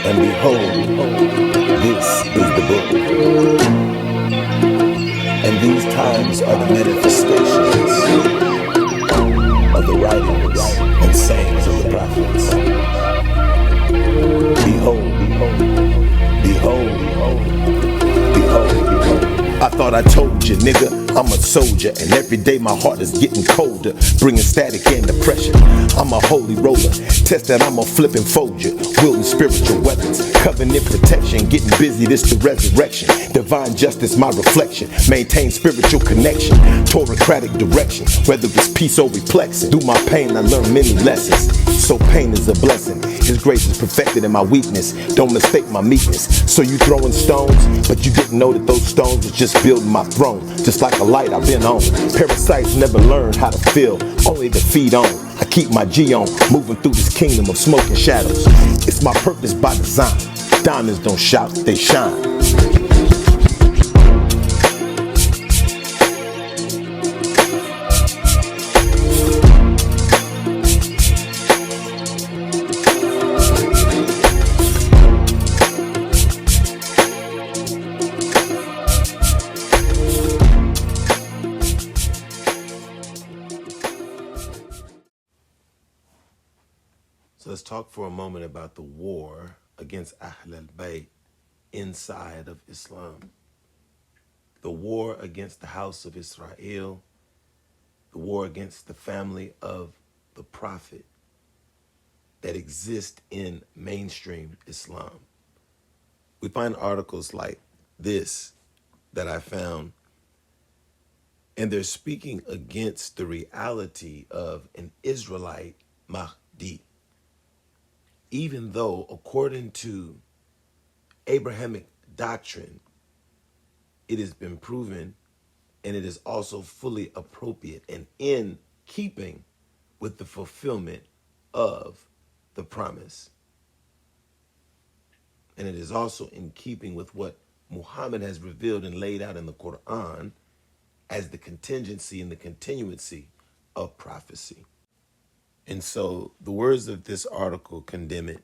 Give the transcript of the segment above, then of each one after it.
And behold, this is the book. And these times are the manifestations of the writings and sayings of the prophets. Behold, behold, behold. I thought I told you, nigga, I'm a soldier, and every day my heart is getting colder, bringing static and depression. I'm a holy roller, test that I'm a flipping folder, wielding spiritual weapons, covenant protection, getting busy, this the resurrection. Divine justice, my reflection, maintain spiritual connection, Torocratic direction, whether it's peace or reflection. Through my pain, I learned many lessons, so pain is a blessing. His grace is perfected in my weakness, don't mistake my meekness. So you throwing stones, but you didn't know that those stones was just building my throne. Just like a light I've been on. Parasites never learn how to feel, only to feed on. I keep my G on, moving through this kingdom of smoke and shadows. It's my purpose by design. Diamonds don't shout, they shine. So let's talk for a moment about the war against Ahl Al Bayt inside of Islam. The war against the house of Israel, the war against the family of the prophet that exist in mainstream Islam. We find articles like this that I found, and they're speaking against the reality of an Israelite Mahdi. Even though, according to Abrahamic doctrine, it has been proven and it is also fully appropriate and in keeping with the fulfillment of the promise. And it is also in keeping with what Muhammad has revealed and laid out in the Quran as the contingency and the continuancy of prophecy. And so the words of this article condemn it.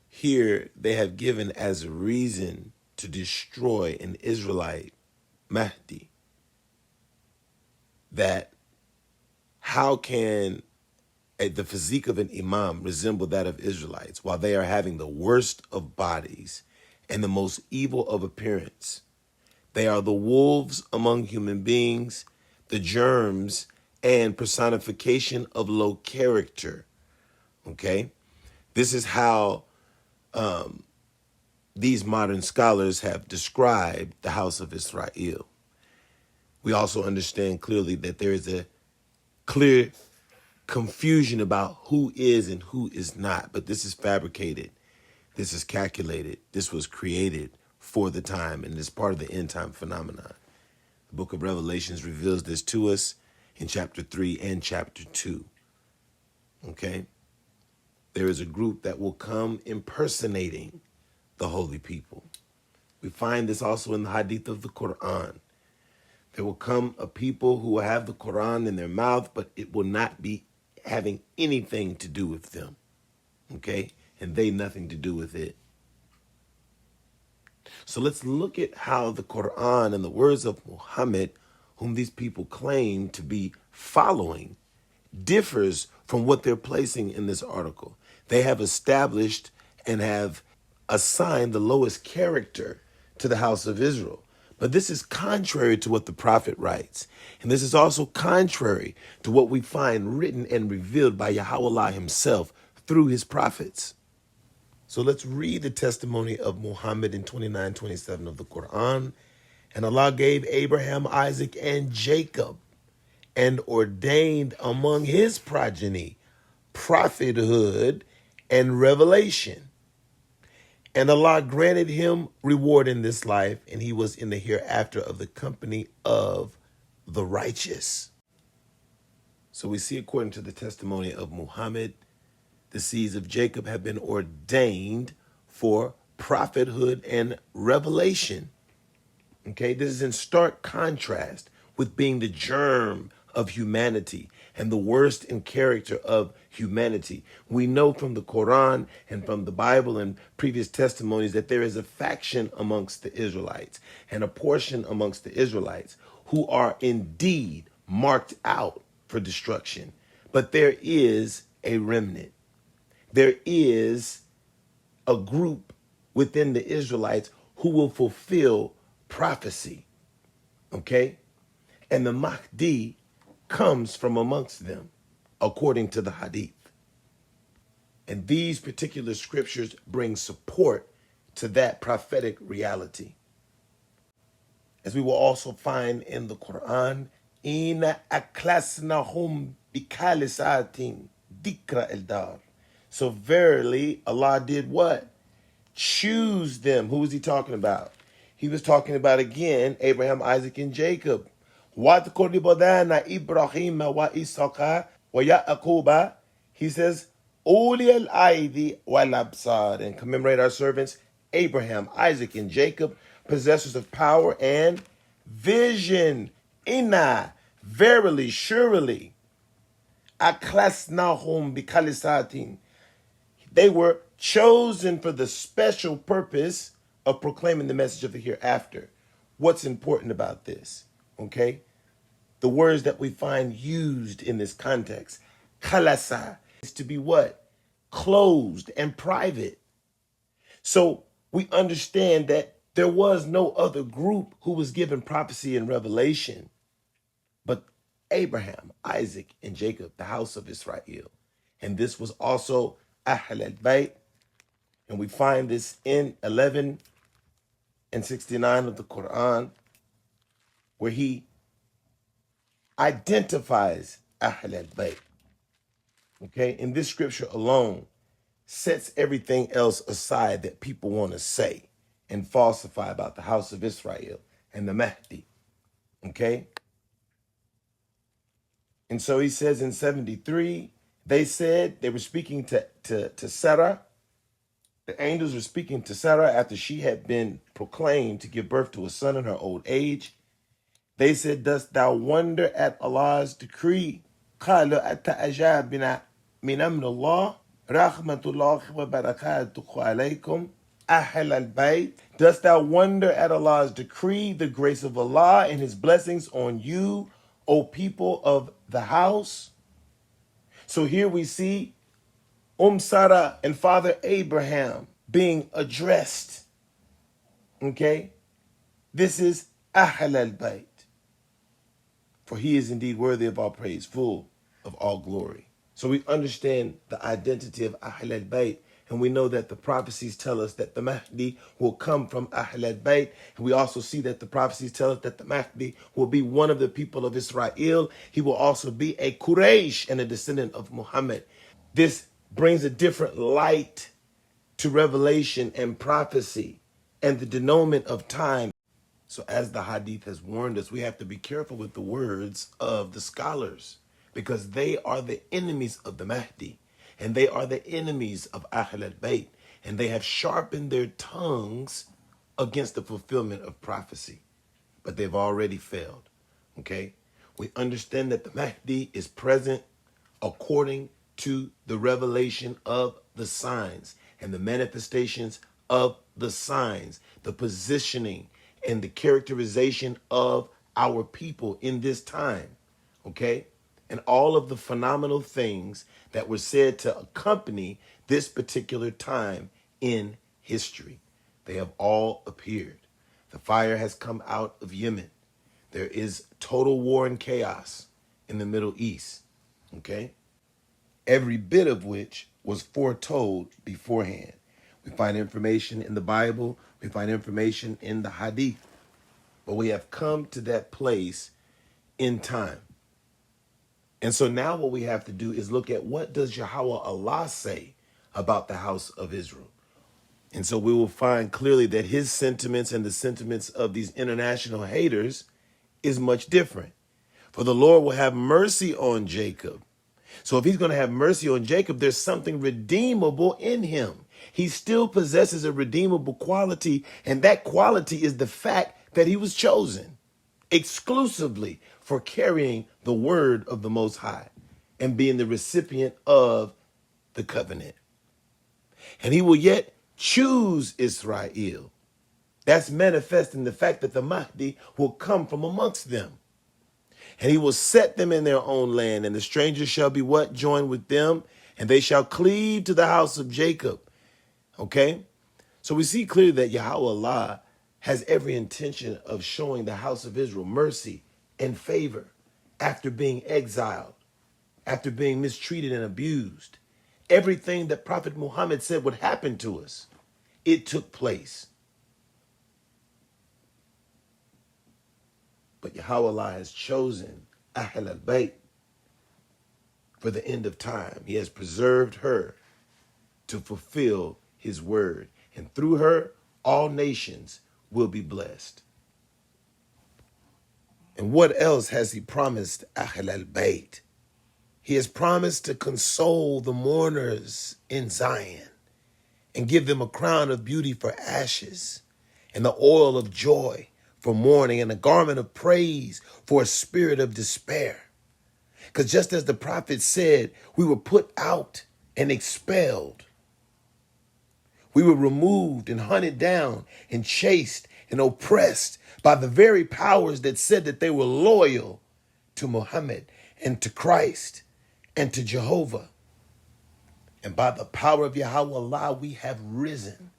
Here they have given as a reason to destroy an Israelite Mahdi that how can the physique of an imam resemble that of Israelites while they are having the worst of bodies and the most evil of appearance? They are the wolves among human beings, the germs and personification of low character. Okay? This is how these modern scholars have described the house of Israel. We also understand clearly that there is a clear confusion about who is and who is not, but this is fabricated. This is calculated. This was created for the time and is part of the end time phenomenon. The book of Revelations reveals this to us in chapter 3 and chapter 2. Okay? There is a group that will come impersonating the holy people. We find this also in the hadith of the Quran. There will come a people who will have the Quran in their mouth, but it will not be having anything to do with them. Okay? And they nothing to do with it. So let's look at how the Quran and the words of Muhammad, whom these people claim to be following, differs from what they're placing in this article. They have established and have assigned the lowest character to the house of Israel. But this is contrary to what the prophet writes. And this is also contrary to what we find written and revealed by Yahweh himself through his prophets. So let's read the testimony of Muhammad in 29:27 of the Quran. And Allah gave Abraham, Isaac, and Jacob and ordained among his progeny prophethood and revelation. And Allah granted him reward in this life, and he was in the hereafter of the company of the righteous. So we see, according to the testimony of Muhammad, the seeds of Jacob have been ordained for prophethood and revelation. Okay, this is in stark contrast with being the germ of humanity and the worst in character of humanity. We know from the Quran and from the Bible and previous testimonies that there is a faction amongst the Israelites and a portion amongst the Israelites who are indeed marked out for destruction. But there is a remnant. There is a group within the Israelites who will fulfill prophecy. Okay? And the Mahdi comes from amongst them, according to the Hadith. And these particular scriptures bring support to that prophetic reality. As we will also find in the Quran, Ina aklasnahum bikalisatin dikra eldar. So verily, Allah did what? Choose them. Who was he talking about? He was talking about, again, Abraham, Isaac, and Jacob. وَاذْكُرْ إِبْرَاهِيمَ وَإِسْحَاقَ وَيَعْقُوبَ. He says, أُولِي الْأَيْدِي وَالْأَبْصَارِ, and commemorate our servants, Abraham, Isaac, and Jacob, possessors of power and vision. Inna, verily, surely, aklasnahum bikalisatin. They were chosen for the special purpose of proclaiming the message of the hereafter. What's important about this? Okay? The words that we find used in this context. Khalasa is to be what? Closed and private. So we understand that there was no other group who was given prophecy and revelation but Abraham, Isaac, and Jacob, the house of Israel. And this was also Ahl Al Bayt. And we find this in 11 and 69 of the Quran, where he identifies Ahl Al Bayt. Okay, and this scripture alone sets everything else aside that people want to say and falsify about the house of Israel and the Mahdi. Okay? And so he says in 73, they said they were speaking to Sarah. The angels were speaking to Sarah after she had been proclaimed to give birth to a son in her old age. They said, dost thou wonder at Allah's decree? قَالُوا أَتَعْجَابِنَا مِنْ أَمْرِ اللَّهِ رَحْمَةُ اللَّهِ وَبَرَكَاتُهُ عَلَيْكُمْ أَهْلَ الْبَيْتِ. Dost thou wonder at Allah's decree, the grace of Allah and his blessings on you, O people of the house? So here we see Sarah and Father Abraham being addressed. Okay? This is Ahl Al Bayt. For he is indeed worthy of all praise, full of all glory. So we understand the identity of Ahl Al Bayt, and we know that the prophecies tell us that the Mahdi will come from Ahl Al Bayt. And we also see that the prophecies tell us that the Mahdi will be one of the people of Israel. He will also be a Quraysh and a descendant of Muhammad. This brings a different light to revelation and prophecy and the denouement of time. So as the Hadith has warned us, we have to be careful with the words of the scholars, because they are the enemies of the Mahdi, and they are the enemies of Ahl Al Bayt, and they have sharpened their tongues against the fulfillment of prophecy. But they've already failed. Okay? We understand that the Mahdi is present according to the revelation of the signs and the manifestations of the signs, the positioning and the characterization of our people in this time, okay? And all of the phenomenal things that were said to accompany this particular time in history. They have all appeared. The fire has come out of Yemen. There is total war and chaos in the Middle East, okay? Every bit of which was foretold beforehand. We find information in the Bible. We find information in the Hadith. But we have come to that place in time. And so now what we have to do is look at, what does Yahweh Allah say about the house of Israel? And so we will find clearly that his sentiments and the sentiments of these international haters is much different. For the Lord will have mercy on Jacob. So if he's going to have mercy on Jacob, there's something redeemable in him. He still possesses a redeemable quality, and that quality is the fact that he was chosen exclusively for carrying the word of the Most High. and being the recipient of the covenant. And he will yet choose Israel. That's manifesting the fact that the Mahdi will come from amongst them. And he will set them in their own land, and the strangers shall be what? Joined with them, and they shall cleave to the house of Jacob. Okay? So we see clearly that Yahweh Allah has every intention of showing the house of Israel mercy and favor after being exiled, after being mistreated and abused. Everything that Prophet Muhammad said would happen to us, it took place. But Yahweh Allah has chosen Ahl Al Bayt for the end of time. He has preserved her to fulfill his word. And through her, all nations will be blessed. And what else has he promised Ahl Al Bayt? He has promised to console the mourners in Zion and give them a crown of beauty for ashes and the oil of joy for mourning and a garment of praise for a spirit of despair. Because just as the prophet said, we were put out and expelled. We were removed and hunted down and chased and oppressed by the very powers that said that they were loyal to Muhammad and to Christ and to Jehovah. And by the power of Yahweh Allah, we have risen.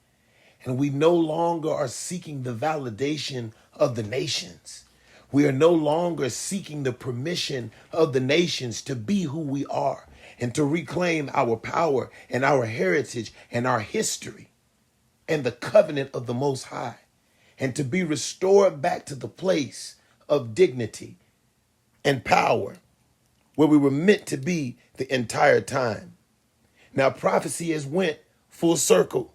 And we no longer are seeking the validation of the nations. We are no longer seeking the permission of the nations to be who we are and to reclaim our power and our heritage and our history and the covenant of the Most High, and to be restored back to the place of dignity and power where we were meant to be the entire time. Now prophecy has went full circle.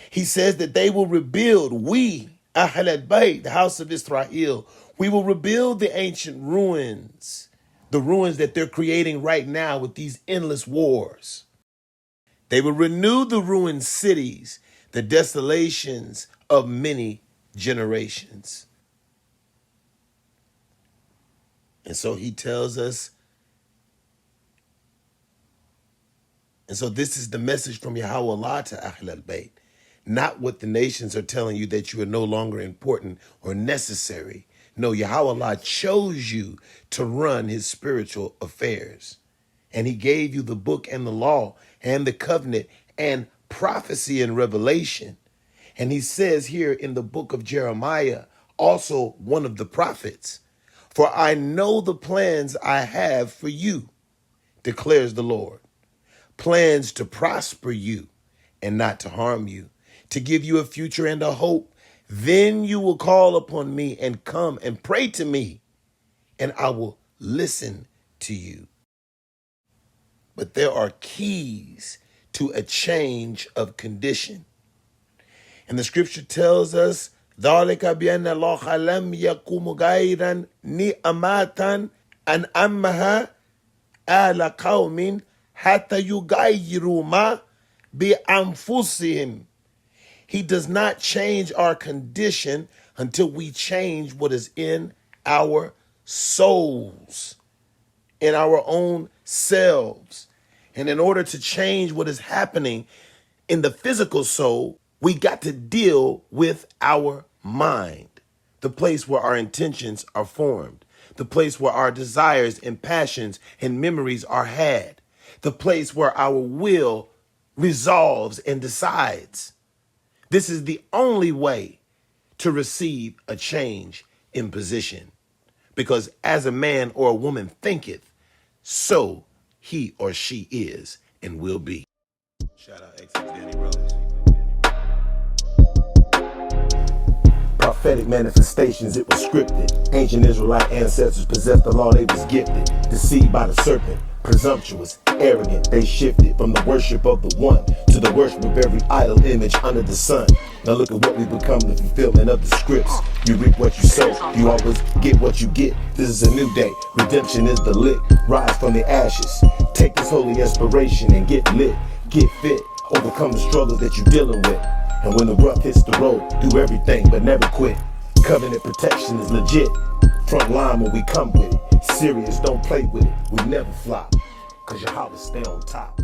He says that they will rebuild, we, Ahl Al Bayt, the house of Israel, we will rebuild the ancient ruins, the ruins that they're creating right now with these endless wars. They will renew the ruined cities, the desolations of many generations. And so he tells us, and so this is the message from Yahweh Allah to Ahl Al Bayt. Not what the nations are telling you that you are no longer important or necessary. No, Yahweh Allah chose you to run his spiritual affairs. And he gave you the book and the law and the covenant and prophecy and revelation. And he says here in the book of Jeremiah, also one of the prophets, for I know the plans I have for you, declares the Lord. Plans to prosper you and not to harm you, to give you a future and a hope. Then you will call upon me and come and pray to me, and I will listen to you. But there are keys to a change of condition. And the scripture tells us, ذَلِكَ بِأَنَّ اللَّهَ لَمْ يَكُمْ غَيْرًا نِعْمَةً أَنْعَمَّهَا عَلَى قَوْمٍ حَتَّى يُغَيِّرُوا مَا بِأَنفُسِهِمْ. He does not change our condition until we change what is in our souls, in our own selves. And in order to change what is happening in the physical soul, we got to deal with our mind, the place where our intentions are formed, the place where our desires and passions and memories are had, the place where our will resolves and decides. This is the only way to receive a change in position. Because as a man or a woman thinketh, so he or she is and will be. Shout out Exit Danny Brothers. Prophetic manifestations, it was scripted. Ancient Israelite ancestors possessed the law, they was gifted. Deceived by the serpent, presumptuous, arrogant, they shifted from the worship of the one to the worship of every idol image under the sun. Now look at what we become, the fulfillment of the scripts. You reap what you sow, you always get what you get. This is a new day, redemption is the lick. Rise from the ashes, take this holy inspiration and get lit, get fit, overcome the struggles that you're dealing with. And when the rough hits the road, do everything but never quit. Covenant protection is legit. Front line when we come with it. Serious, don't play with it. We never flop. Cause your house stay on top.